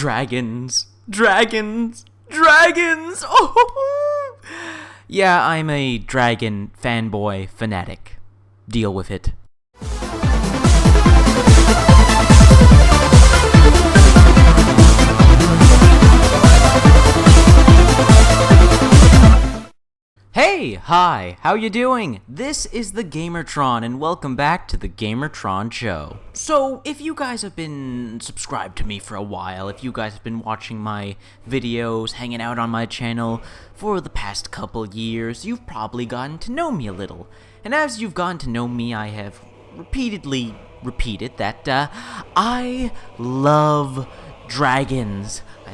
Dragons. Dragons. Dragons! Oh! Yeah, I'm a dragon fanboy fanatic. Deal with it. Hey, hi, how you doing? This is the Gamertron, and welcome back to the Gamertron Show. So, if you guys have been subscribed to me for a while, if you guys have been watching my videos, hanging out on my channel for the past couple years, you've probably gotten to know me a little. And as you've gotten to know me, I have repeatedly repeated that, I love dragons. I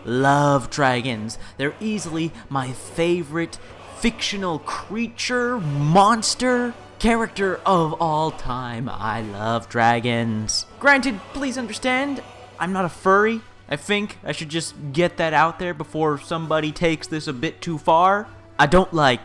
love dragons. They're easily my favorite fictional creature, monster, character of all time. I love dragons. Granted, please understand, I'm not a furry. I think I should just get that out there before somebody takes this a bit too far. I don't love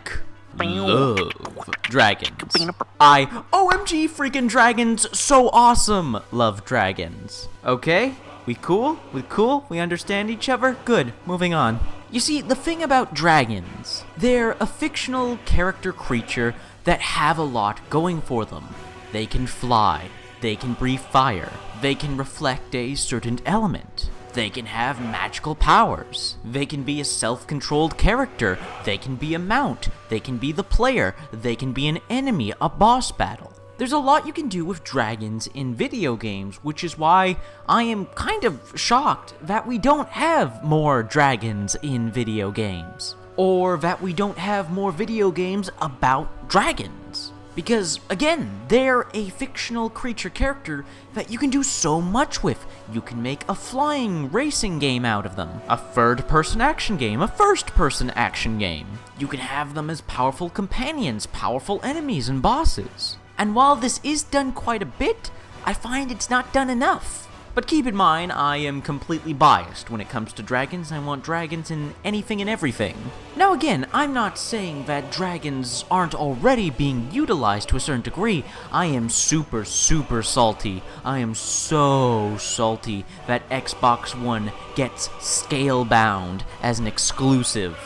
dragons. OMG freaking dragons, so awesome, love dragons. Okay? We cool? We cool? We understand each other? Good. Moving on. You see, the thing about dragons, they're a fictional character creature that have a lot going for them. They can fly. They can breathe fire. They can reflect a certain element. They can have magical powers. They can be a self-controlled character. They can be a mount. They can be the player. They can be an enemy, a boss battle. There's a lot you can do with dragons in video games, which is why I am kind of shocked that we don't have more dragons in video games. Or that we don't have more video games about dragons. Because, again, they're a fictional creature character that you can do so much with. You can make a flying racing game out of them, a third-person action game, a first-person action game. You can have them as powerful companions, powerful enemies, and bosses. And while this is done quite a bit, I find it's not done enough. But keep in mind, I am completely biased when it comes to dragons. I want dragons in anything and everything. Now again, I'm not saying that dragons aren't already being utilized to a certain degree. I am super salty. I am so salty that Xbox One gets Scalebound as an exclusive.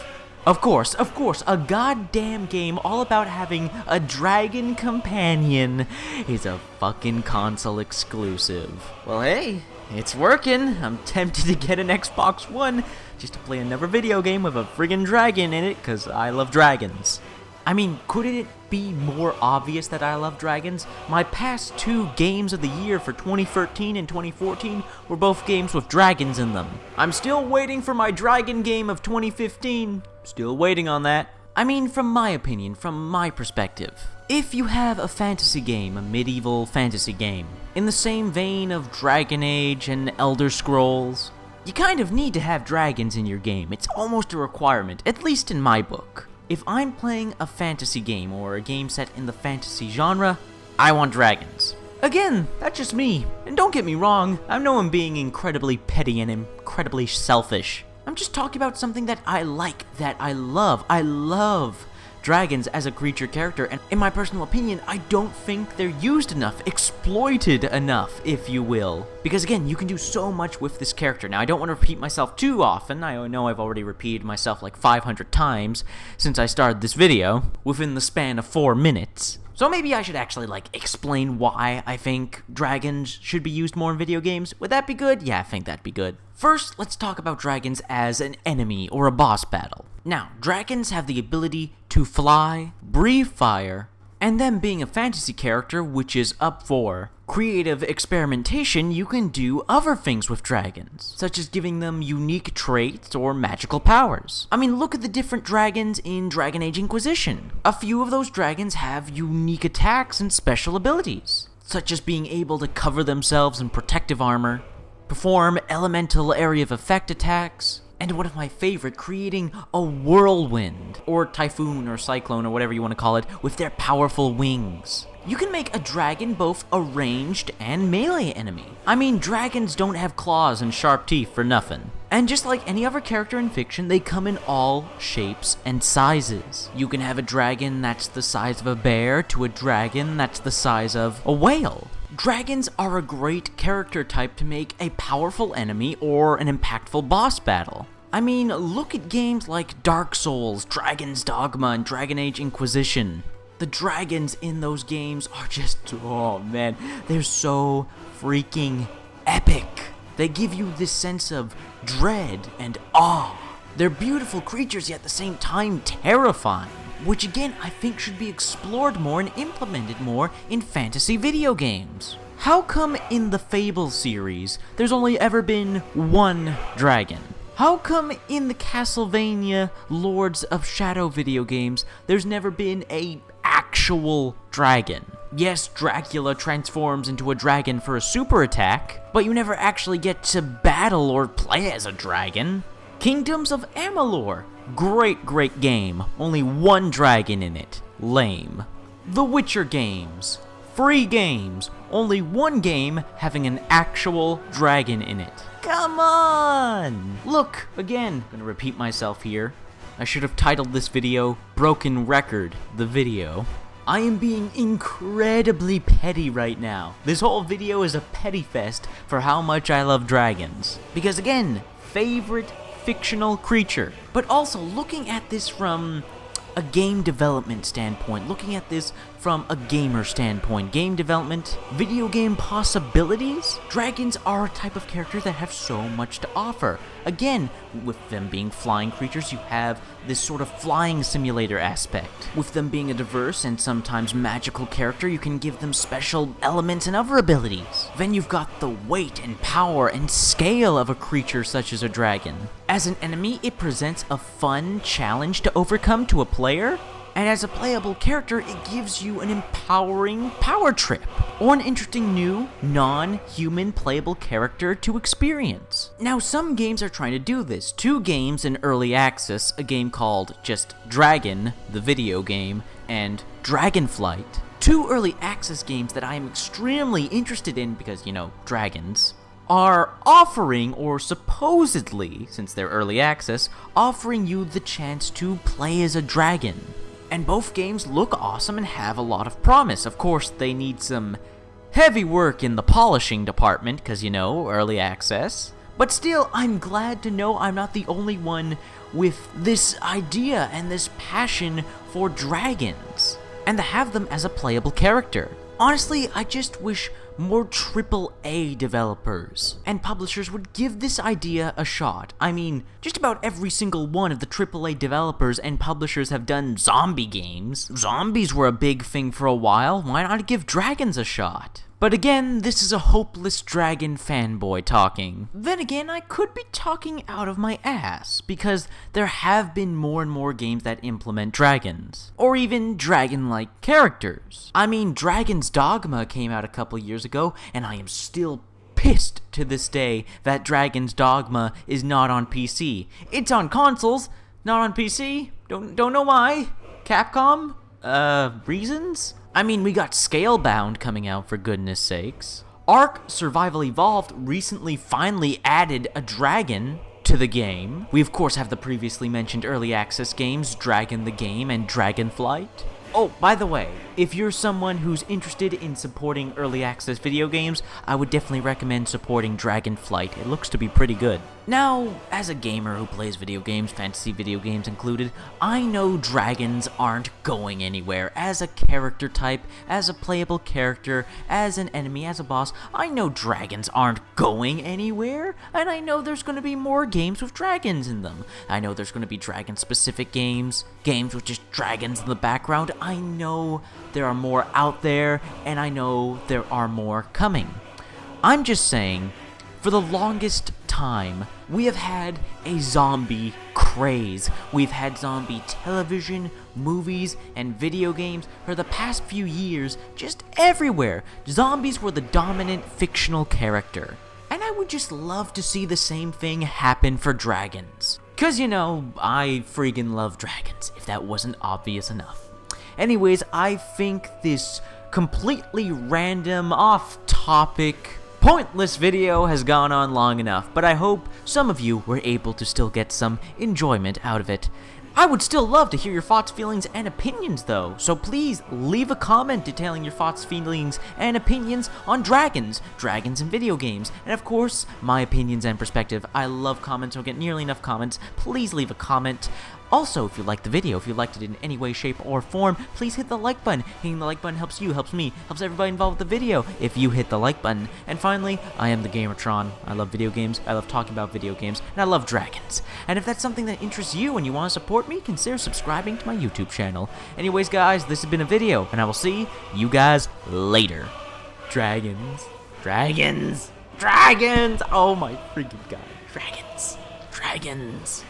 Of course, a goddamn game all about having a dragon companion is a fucking console exclusive. Well, hey, it's working. I'm tempted to get an Xbox One just to play another video game with a friggin' dragon in it, because I love dragons. I mean, couldn't it be more obvious that I love dragons? My past two games of the year for 2013 and 2014 were both games with dragons in them. I'm still waiting for my dragon game of 2015. Still waiting on that. I mean, from my opinion, from my perspective, if you have a fantasy game, a medieval fantasy game, in the same vein of Dragon Age and Elder Scrolls, you kind of need to have dragons in your game. It's almost a requirement, at least in my book. If I'm playing a fantasy game or a game set in the fantasy genre, I want dragons. Again, that's just me. And don't get me wrong, I know I'm being incredibly petty and incredibly selfish. I'm just talking about something that I like, that I love. I love dragons as a creature character, and in my personal opinion, I don't think they're used enough, exploited enough, if you will. Because again, you can do so much with this character. Now, I don't want to repeat myself too often. I know I've already repeated myself like 500 times since I started this video, within the span of 4 minutes. So maybe I should actually, explain why I think dragons should be used more in video games. Would that be good? Yeah, I think that'd be good. First, let's talk about dragons as an enemy or a boss battle. Now, dragons have the ability to fly, breathe fire, and them being a fantasy character, which is up for creative experimentation, you can do other things with dragons, such as giving them unique traits or magical powers. I mean, look at the different dragons in Dragon Age Inquisition. A few of those dragons have unique attacks and special abilities, such as being able to cover themselves in protective armor, perform elemental area of effect attacks, and one of my favorite, creating a whirlwind, or typhoon, or cyclone, or whatever you want to call it, with their powerful wings. You can make a dragon both a ranged and melee enemy. I mean, dragons don't have claws and sharp teeth for nothing. And just like any other character in fiction, they come in all shapes and sizes. You can have a dragon that's the size of a bear to a dragon that's the size of a whale. dragons are a great character type to make a powerful enemy or an impactful boss battle. I mean, look at games like Dark Souls, Dragon's Dogma, and Dragon Age Inquisition. The dragons in those games are just, oh man, they're so freaking epic. They give you this sense of dread and awe. They're beautiful creatures, yet at the same time terrifying, which again I think should be explored more and implemented more in fantasy video games. How come in the Fable series there's only ever been one dragon? How come in the Castlevania Lords of Shadow video games there's never been a actual dragon? Yes, Dracula transforms into a dragon for a super attack, but you never actually get to battle or play as a dragon. Kingdoms of Amalur, great game, only one dragon in it, lame. The Witcher games, free games, only one game having an actual dragon in it. Come on! Look, again, I'm gonna repeat myself here. I should have titled this video, Broken Record, the video. I am being incredibly petty right now. This whole video is a petty fest for how much I love dragons. Because again, favorite fictional creature. But also, looking at this from a game development standpoint, looking at this from a gamer standpoint, game development, video game possibilities, dragons are a type of character that have so much to offer. Again, with them being flying creatures, you have this sort of flying simulator aspect. With them being a diverse and sometimes magical character, you can give them special elements and other abilities. Then you've got the weight and power and scale of a creature such as a dragon. As an enemy, it presents a fun challenge to overcome to a player, and as a playable character, it gives you an empowering power trip, or an interesting new, non-human playable character to experience. Now, some games are trying to do this. 2 games in early access, a game called just Dragon, the video game, and Dragonflight. 2 early access games that I am extremely interested in because, you know, dragons, are offering, or supposedly, since they're early access, offering you the chance to play as a dragon. And both games look awesome and have a lot of promise. Of course, they need some heavy work in the polishing department, because, you know, early access. But still, I'm glad to know I'm not the only one with this idea and this passion for dragons, and to have them as a playable character. Honestly, I just wish more AAA developers and publishers would give this idea a shot. I mean, just about every single one of the AAA developers and publishers have done zombie games. Zombies were a big thing for a while, why not give dragons a shot? But again, this is a hopeless dragon fanboy talking. Then again, I could be talking out of my ass, because there have been more and more games that implement dragons, or even dragon-like characters. I mean, Dragon's Dogma came out a couple years ago, and I am still pissed to this day that Dragon's Dogma is not on PC. It's on consoles, not on PC. Don't know why. Capcom? Reasons? I mean, we got Scalebound coming out, for goodness sakes. Ark Survival Evolved recently finally added a dragon to the game. We of course have the previously mentioned early access games, Dragon the Game and Dragonflight. Oh, by the way, if you're someone who's interested in supporting early access video games, I would definitely recommend supporting Dragonflight. It looks to be pretty good. Now, as a gamer who plays video games, fantasy video games included, I know dragons aren't going anywhere. As a character type, as a playable character, as an enemy, as a boss, I know dragons aren't going anywhere, and I know there's going to be more games with dragons in them. I know there's going to be dragon-specific games, games with just dragons in the background. I know there are more out there, and I know there are more coming. I'm just saying, for the longest time, we have had a zombie craze. We've had zombie television, movies, and video games for the past few years, just everywhere. Zombies were the dominant fictional character. And I would just love to see the same thing happen for dragons. 'Cause, you know, I freaking love dragons, if that wasn't obvious enough. Anyways, I think this completely random, off-topic, pointless video has gone on long enough, but I hope some of you were able to still get some enjoyment out of it. I would still love to hear your thoughts, feelings, and opinions, though. So please leave a comment detailing your thoughts, feelings, and opinions on dragons in video games, and of course, my opinions and perspective. I love comments. I don't get nearly enough comments. Please leave a comment. Also, if you liked the video, if you liked it in any way, shape, or form, please hit the like button. Hitting the like button helps you, helps me, helps everybody involved with the video if you hit the like button. And finally, I am the Gamertron. I love video games, I love talking about video games, and I love dragons. And if that's something that interests you and you want to support me, consider subscribing to my YouTube channel. Anyways, guys, this has been a video, and I will see you guys later. Dragons. Dragons. Dragons! Oh my freaking god. Dragons. Dragons.